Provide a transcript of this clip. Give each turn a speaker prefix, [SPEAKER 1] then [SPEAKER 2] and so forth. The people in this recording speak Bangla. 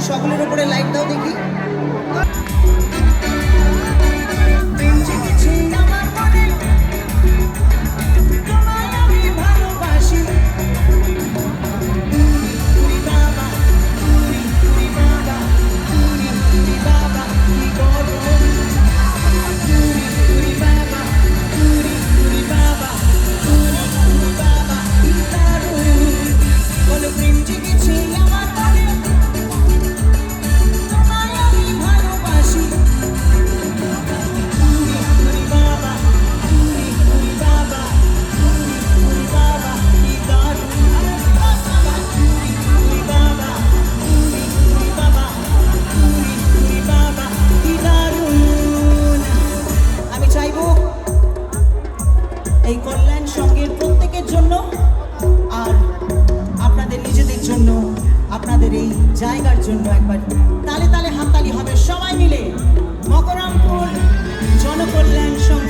[SPEAKER 1] সকলের উপরে লাইট দাও দেখি। এই কল্যাণ সঙ্গের প্রত্যেকের জন্য আর আপনাদের নিজেদের জন্য, আপনাদের এই জায়গার জন্য একবার তালে তালে হাততালি হবে সবাই মিলে। মকরমপুর জনকল্যাণ সঙ্গে